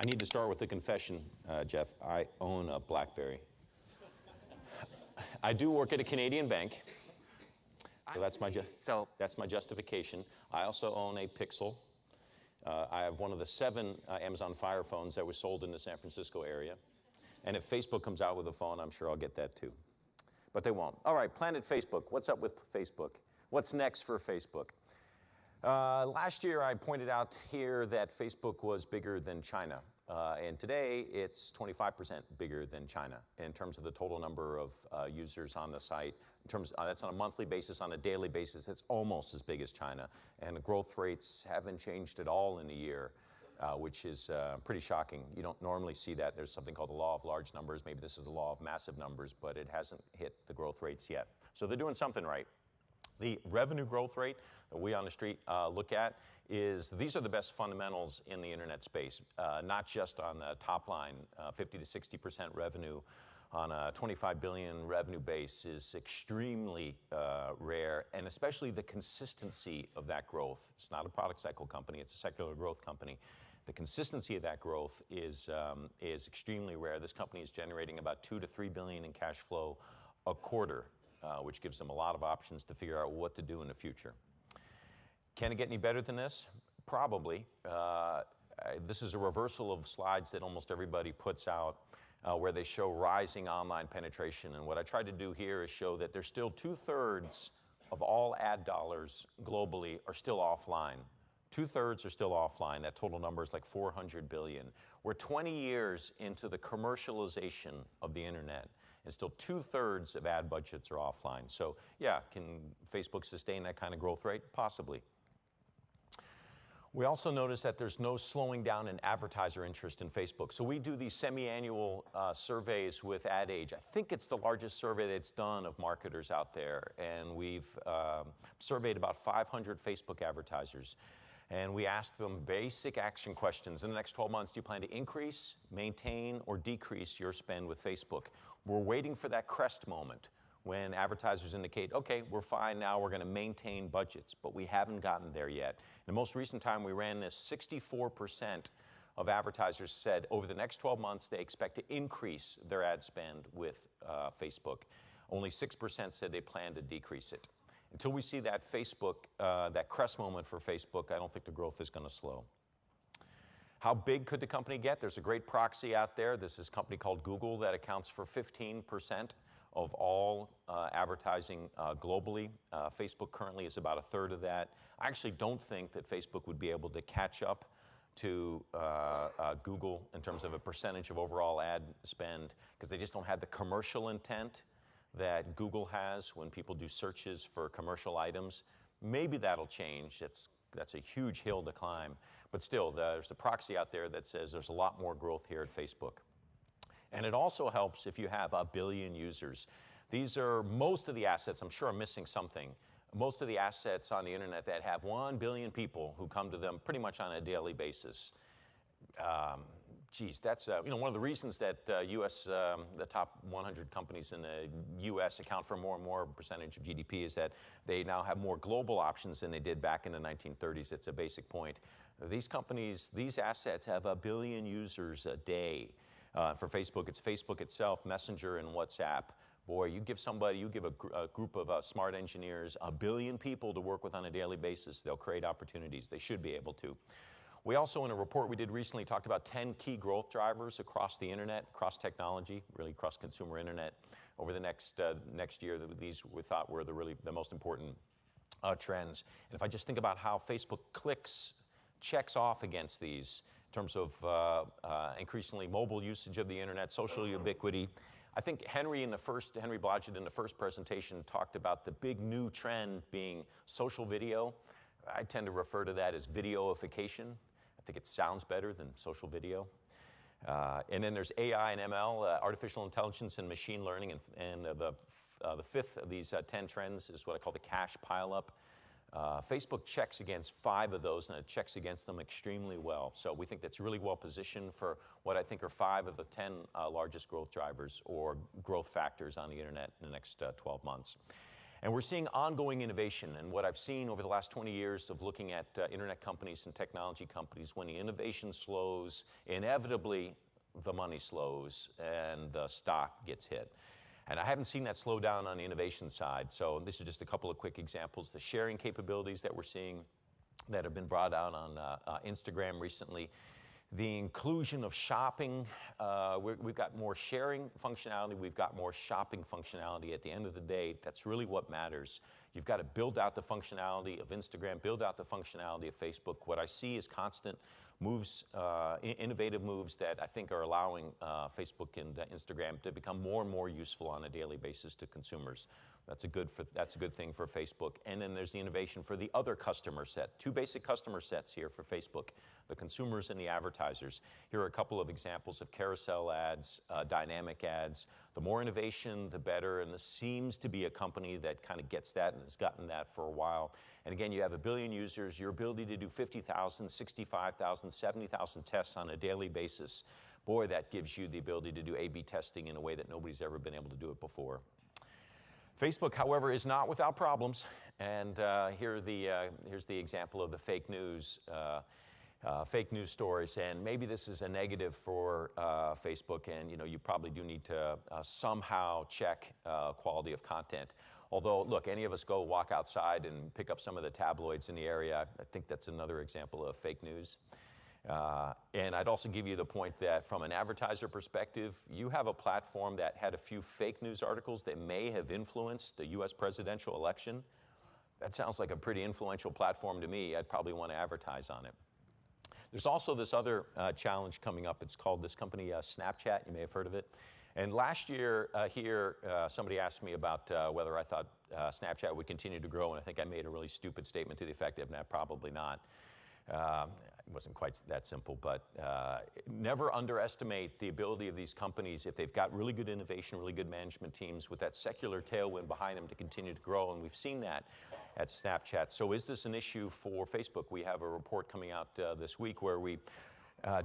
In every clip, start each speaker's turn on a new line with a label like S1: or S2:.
S1: I need to start with a confession, Jeff. I own a BlackBerry. I do work at a Canadian bank, so that's my justification. I also own a Pixel. I have one of the 7 Amazon Fire phones that was sold in the San Francisco area. And if Facebook comes out with a phone, I'm sure I'll get that too. But they won't. All right, Planet Facebook. What's up with Facebook? What's next for Facebook? Last year, I pointed out here that Facebook was bigger than China. And today, it's 25% bigger than China in terms of the total number of users on the site. In terms, that's on a monthly basis. On a daily basis, it's almost as big as China. And the growth rates haven't changed at all in a year, which is pretty shocking. You don't normally see that. There's something called the law of large numbers. Maybe this is the law of massive numbers, but it hasn't hit the growth rates yet. So they're doing something right. The revenue growth rate that we on the street look at is these are the best fundamentals in the internet space, not just on the top line. 50 to 60% revenue on a 25 billion revenue base is extremely rare, and especially the consistency of that growth. It's not a product cycle company, it's a secular growth company. The consistency of that growth is extremely rare. This company is generating about 2 to 3 billion in cash flow a quarter, which gives them a lot of options to figure out what to do in the future. Can it get any better than this? Probably. This is a reversal of slides that almost everybody puts out where they show rising online penetration. And what I tried to do here is show that there's still 2/3 of all ad dollars globally are still offline. 2/3 are still offline. That total number is like 400 billion. We're 20 years into the commercialization of the internet, and still 2/3 of ad budgets are offline. So yeah, can Facebook sustain that kind of growth rate? Possibly. We also notice that there's no slowing down in advertiser interest in Facebook. So we do these semi-annual surveys with Ad Age. I think it's the largest survey that's done of marketers out there. And we've surveyed about 500 Facebook advertisers. And we asked them basic action questions. In the next 12 months, do you plan to increase, maintain, or decrease your spend with Facebook? We're waiting for that crest moment when advertisers indicate, okay, we're fine now, we're going to maintain budgets, but we haven't gotten there yet. The most recent time we ran this, 64% of advertisers said over the next 12 months they expect to increase their ad spend with Facebook. Only 6% said they plan to decrease it. Until we see that that crest moment for Facebook, I don't think the growth is going to slow. How big could the company get? There's a great proxy out there. This is a company called Google that accounts for 15% of all advertising globally. Facebook currently is about 1/3 of that. I actually don't think that Facebook would be able to catch up to Google in terms of a percentage of overall ad spend, because they just don't have the commercial intent that Google has when people do searches for commercial items. Maybe that'll change. That's a huge hill to climb. But still, there's a proxy out there that says there's a lot more growth here at Facebook. And it also helps if you have 1 billion users. These are most of the assets. I'm sure I'm missing something. Most of the assets on the internet that have 1 billion people who come to them pretty much on a daily basis. Geez, that's one of the reasons that the top 100 companies in the U.S. account for more and more percentage of GDP is that they now have more global options than they did back in the 1930s. It's a basic point. These companies, these assets have 1 billion users a day. For Facebook, it's Facebook itself, Messenger, and WhatsApp. Boy, you give a group of smart engineers 1 billion people to work with on a daily basis, they'll create opportunities. They should be able to. We also, in a report we did recently, talked about 10 key growth drivers across the internet, across technology, really across consumer internet over the next year. These we thought were the most important trends. And if I just think about how Facebook checks off against these, in terms of increasingly mobile usage of the internet, social ubiquity. I think Henry Blodgett in the first presentation talked about the big new trend being social video. I tend to refer to that as videoification. I think it sounds better than social video. And then there's AI and ML, artificial intelligence and machine learning. And the fifth of these 10 trends is what I call the cash pileup. Facebook checks against 5 of those, and it checks against them extremely well. So we think that's really well positioned for what I think are 5 of the 10 largest growth drivers or growth factors on the internet in the next 12 months. And we're seeing ongoing innovation. And what I've seen over the last 20 years of looking at internet companies and technology companies, when the innovation slows, inevitably the money slows and the stock gets hit. And I haven't seen that slow down on the innovation side. So this is just a couple of quick examples. The sharing capabilities that we're seeing that have been brought out on Instagram recently. The inclusion of shopping, we've got more sharing functionality, we've got more shopping functionality. At the end of the day, that's really what matters. You've got to build out the functionality of Instagram, build out the functionality of Facebook. What I see is constant moves, innovative moves that I think are allowing Facebook and Instagram to become more and more useful on a daily basis to consumers. That's a good thing for Facebook. And then there's the innovation for the other customer set. Two basic customer sets here for Facebook, the consumers and the advertisers. Here are a couple of examples of carousel ads, dynamic ads. The more innovation, the better. And this seems to be a company that kind of gets that and has gotten that for a while. And again, you have 1 billion users, your ability to do 50,000, 65,000, 70,000 tests on a daily basis. Boy, that gives you the ability to do A/B testing in a way that nobody's ever been able to do it before. Facebook, however, is not without problems, and here's the example of the fake news stories, and maybe this is a negative for Facebook, and you probably do need to somehow check quality of content. Although, look, any of us go walk outside and pick up some of the tabloids in the area, I think that's another example of fake news. And I'd also give you the point that from an advertiser perspective, you have a platform that had a few fake news articles that may have influenced the US presidential election. That sounds like a pretty influential platform to me. I'd probably want to advertise on it. There's also this other challenge coming up. It's called this company Snapchat. You may have heard of it. And last year somebody asked me about whether I thought Snapchat would continue to grow, and I think I made a really stupid statement to the effect of, nah, probably not. It wasn't quite that simple, but never underestimate the ability of these companies, if they've got really good innovation, really good management teams with that secular tailwind behind them, to continue to grow, and we've seen that at Snapchat. So is this an issue for Facebook? We have a report coming out this week where we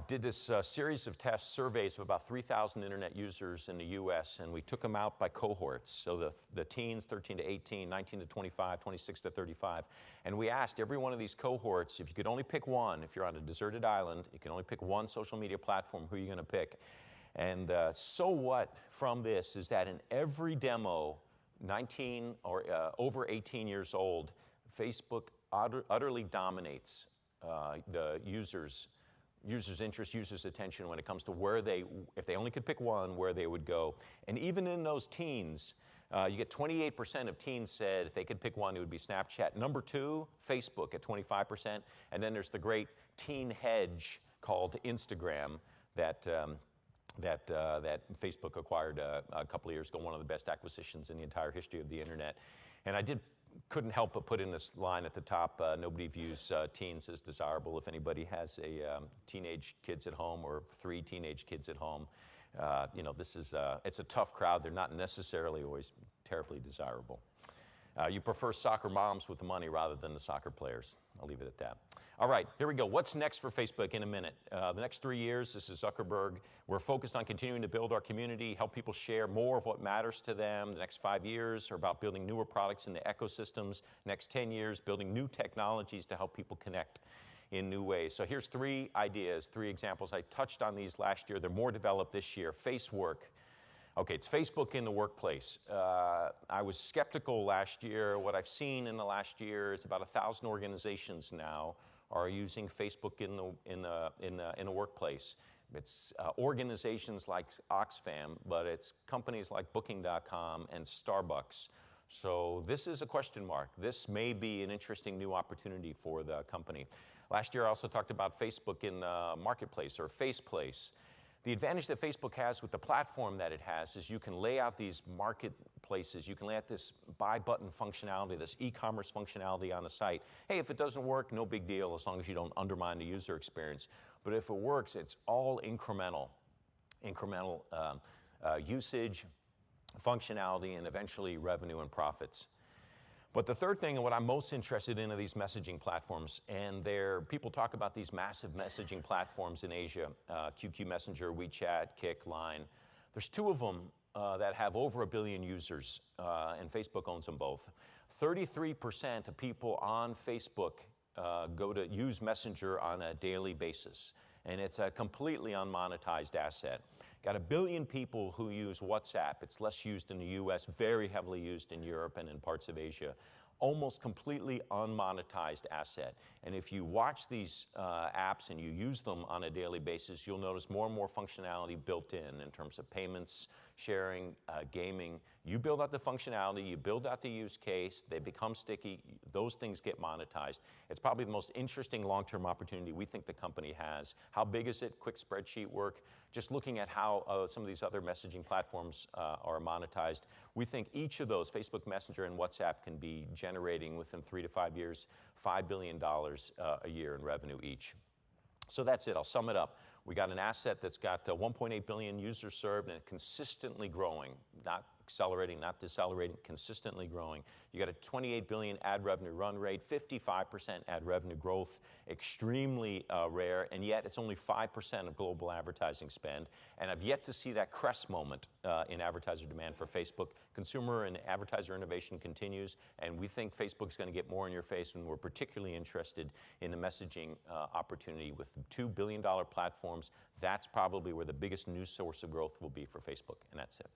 S1: did this series of test surveys of about 3,000 internet users in the US, and we took them out by cohorts. So the teens, 13 to 18, 19 to 25, 26 to 35. And we asked every one of these cohorts, if you could only pick one, if you're on a deserted island, you can only pick one social media platform, who are you going to pick? And so what from this is that in every demo, 19 or over 18 years old, Facebook utterly dominates the users' interest, users' attention when it comes to where if they only could pick one, where they would go. And even in those teens, you get 28% of teens said if they could pick one, it would be Snapchat. Number 2, Facebook at 25%. And then there's the great teen hedge called Instagram that Facebook acquired a couple of years ago, one of the best acquisitions in the entire history of the internet. And I couldn't help but put in this line at the top, nobody views teens as desirable. If anybody has teenage kids at home or 3 teenage kids at home, it's a tough crowd. They're not necessarily always terribly desirable. You prefer soccer moms with the money rather than the soccer players. I'll leave it at that. All right, here we go. What's next for Facebook in a minute? The next 3 years, this is Zuckerberg. We're focused on continuing to build our community, help people share more of what matters to them. The next 5 years are about building newer products in the ecosystems. Next 10 years, building new technologies to help people connect in new ways. So here's 3 ideas, 3 examples. I touched on these last year. They're more developed this year. Facework. Okay, it's Facebook in the workplace. I was skeptical last year. What I've seen in the last year is about 1,000 organizations now are using Facebook in the workplace. It's organizations like Oxfam, but it's companies like Booking.com and Starbucks. So this is a question mark. This may be an interesting new opportunity for the company. Last year I also talked about Facebook in the marketplace or Faceplace. The advantage that Facebook has with the platform that it has is you can lay out these marketplaces, you can lay out this buy button functionality, this e-commerce functionality on the site. Hey, if it doesn't work, no big deal as long as you don't undermine the user experience. But if it works, it's all incremental usage, functionality, and eventually revenue and profits. But the third thing, and what I'm most interested in, are these messaging platforms. And people talk about these massive messaging platforms in Asia, QQ Messenger, WeChat, Kik, Line. There's 2 of them that have over 1 billion users, and Facebook owns them both. 33% of people on Facebook go to use Messenger on a daily basis, and it's a completely unmonetized asset. Got 1 billion people who use WhatsApp. It's less used in the US, very heavily used in Europe and in parts of Asia. Almost completely unmonetized asset. And if you watch these apps and you use them on a daily basis, you'll notice more and more functionality built in terms of payments, sharing, gaming. You build out the functionality, you build out the use case, they become sticky, those things get monetized. It's probably the most interesting long-term opportunity we think the company has. How big is it? Quick spreadsheet work. Just looking at how some of these other messaging platforms are monetized, we think each of those, Facebook Messenger and WhatsApp, can be generating within 3 to 5 years, $5 billion a year in revenue each. So that's it, I'll sum it up. We got an asset that's got 1.8 billion users served and consistently growing, not accelerating, not decelerating, consistently growing. You got a 28 billion ad revenue run rate, 55% ad revenue growth, extremely rare, and yet it's only 5% of global advertising spend. And I've yet to see that crest moment in advertiser demand for Facebook. Consumer and advertiser innovation continues, and we think Facebook's going to get more in your face, and we're particularly interested in the messaging opportunity with $2 billion platforms. That's probably where the biggest new source of growth will be for Facebook, and that's it.